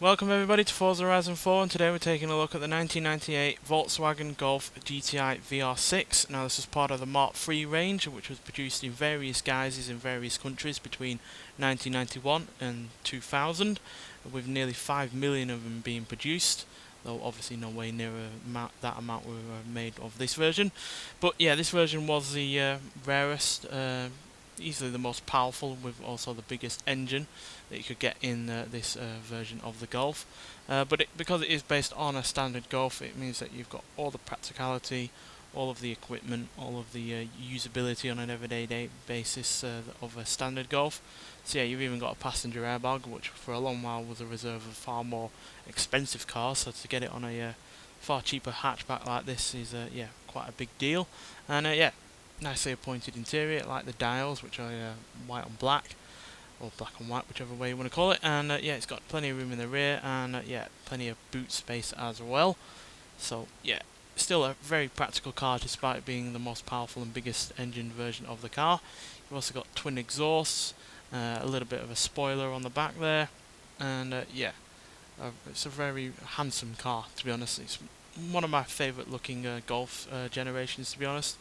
Welcome everybody to Forza Horizon 4, and today we're taking a look at the 1998 Volkswagen Golf GTI VR6. Now this is part of the Mark III range, which was produced in various guises in various countries between 1991 and 2000, with nearly 5 million of them being produced, though obviously no way near that amount were made of this version. But yeah, this version was the rarest, easily the most powerful, with also the biggest engine that you could get in this version of the Golf. Because it is based on a standard Golf, it means that you've got all the practicality, all of the equipment, all of the usability on an everyday basis of a standard Golf. So yeah, you've even got a passenger airbag, which for a long while was a reserve of far more expensive cars, so to get it on a far cheaper hatchback like this is yeah, quite a big deal. And yeah, nicely appointed interior, like the dials, which are white on black, or black and white, whichever way you want to call it. And yeah, it's got plenty of room in the rear, and yeah, plenty of boot space as well. So yeah, still a very practical car despite being the most powerful and biggest engine version of the car. You've also got twin exhausts, a little bit of a spoiler on the back there, and yeah, it's a very handsome car, to be honest. It's one of my favourite looking Golf generations, to be honest.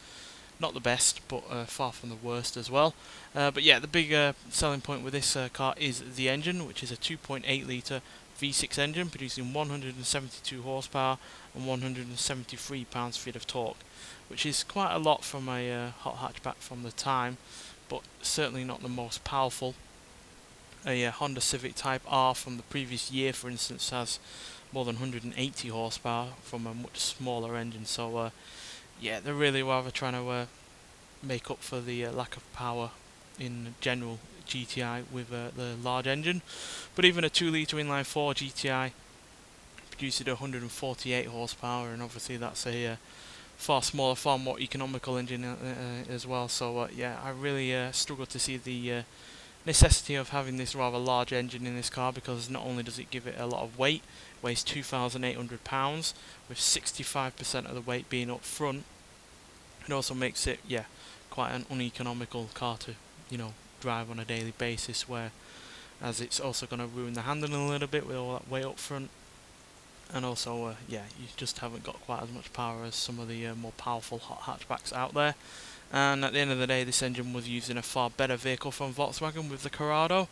Not the best, but far from the worst as well. But yeah, the big selling point with this car is the engine, which is a 2.8 litre V6 engine producing 172 horsepower and 173 pounds-feet of torque, which is quite a lot from a hot hatchback from the time, but certainly not the most powerful. A Honda Civic Type R from the previous year, for instance, has more than 180 horsepower from a much smaller engine. So yeah, they're really rather trying to make up for the lack of power in general GTI with the large engine. But even a 2 litre inline 4 GTI produces 148 horsepower, and obviously that's a far smaller, far more economical engine as well. So yeah, I really struggle to see the necessity of having this rather large engine in this car, because not only does it give it a lot of weight, it weighs 2,800 pounds, with 65% of the weight being up front. It also makes it, yeah, quite an uneconomical car to, drive on a daily basis, where as it's also going to ruin the handling a little bit with all that weight up front. And also, yeah, you just haven't got quite as much power as some of the more powerful hot hatchbacks out there. And at the end of the day, this engine was used in a far better vehicle from Volkswagen with the Corrado,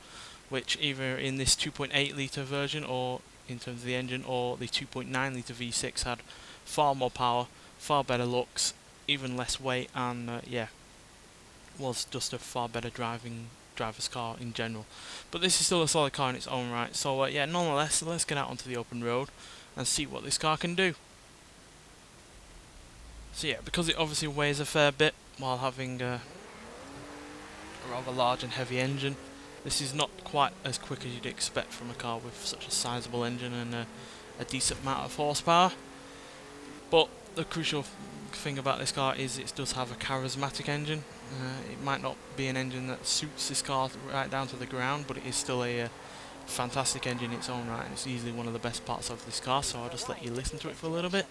which either in this 2.8 litre version, or in terms of the engine, or the 2.9 litre V6 had far more power, far better looks, even less weight, and yeah, was just a far better driver's car in general. But this is still a solid car in its own right. So yeah, nonetheless, let's get out onto the open road and see what this car can do. So yeah, because it obviously weighs a fair bit while having a rather large and heavy engine, this is not quite as quick as you'd expect from a car with such a sizable engine and a decent amount of horsepower. But the crucial thing about this car is it does have a charismatic engine. It might not be an engine that suits this car right down to the ground, but it is still a fantastic engine in its own right, and it's easily one of the best parts of this car, so I'll just let you listen to it for a little bit.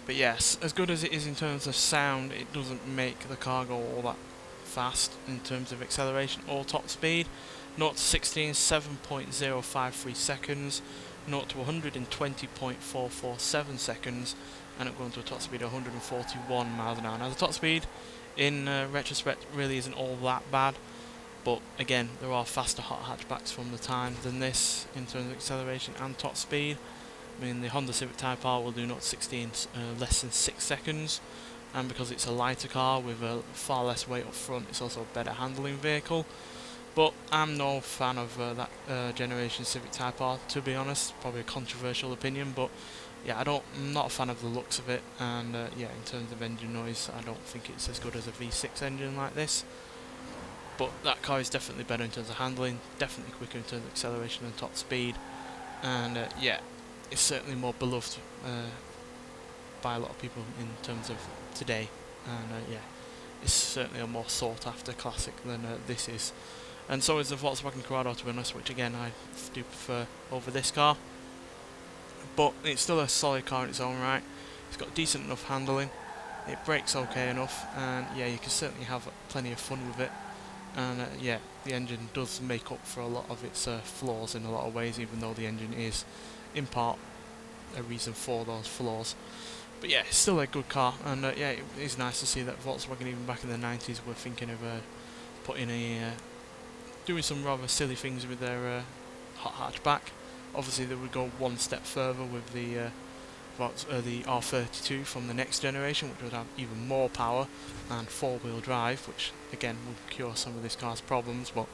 But yes, as good as it is in terms of sound, it doesn't make the car go all that fast in terms of acceleration or top speed. 0 to 60 in 7.053 seconds, 0 to 120.447 seconds, and it going to a top speed of 141 miles an hour. Now the top speed, in retrospect, really isn't all that bad, but again, there are faster hot hatchbacks from the time than this in terms of acceleration and top speed. I mean, the Honda Civic Type R will do 0 to 60 in less than 6 seconds, and because it's a lighter car with far less weight up front, it's also a better handling vehicle. But I'm no fan of that generation Civic Type R, to be honest. Probably a controversial opinion, but yeah, I'm not a fan of the looks of it, and yeah, in terms of engine noise, I don't think it's as good as a V6 engine like this. But that car is definitely better in terms of handling, definitely quicker in terms of acceleration and top speed, and yeah, it's certainly more beloved by a lot of people in terms of today, and yeah, it's certainly a more sought after classic than this is. and so is the Volkswagen Corrado, to be honest, which again I do prefer over this car. But it's still a solid car in its own right. It's got decent enough handling, it brakes okay enough, and yeah, you can certainly have plenty of fun with it. And yeah, the engine does make up for a lot of its flaws in a lot of ways, even though the engine is in part a reason for those flaws. But yeah, it's still a good car, and yeah, it is nice to see that Volkswagen, even back in the 90s, were thinking of putting doing some rather silly things with their hot hatchback. Obviously, they would go one step further with the R32 from the next generation, which would have even more power and four-wheel drive, which again would cure some of this car's problems. But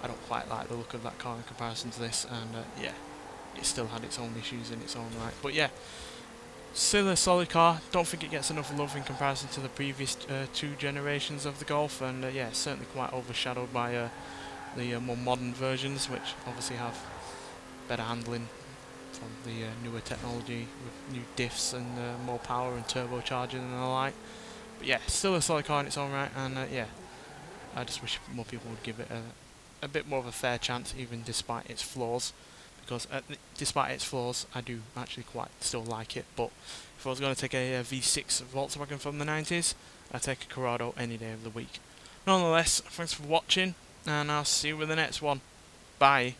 I don't quite like the look of that car in comparison to this, and yeah, it still had its own issues in its own right. But yeah, still a solid car. Don't think it gets enough love in comparison to the previous two generations of the Golf, and yeah, certainly quite overshadowed by the more modern versions, which obviously have better handling from the newer technology with new diffs and more power and turbocharging and the like. But yeah, still a solid car in its own right, and yeah, I just wish more people would give it a bit more of a fair chance, even despite its flaws. Because despite its flaws, I do actually quite still like it. But if I was going to take a V6 Volkswagen from the 90s, I'd take a Corrado any day of the week. Nonetheless, thanks for watching, and I'll see you with the next one. Bye.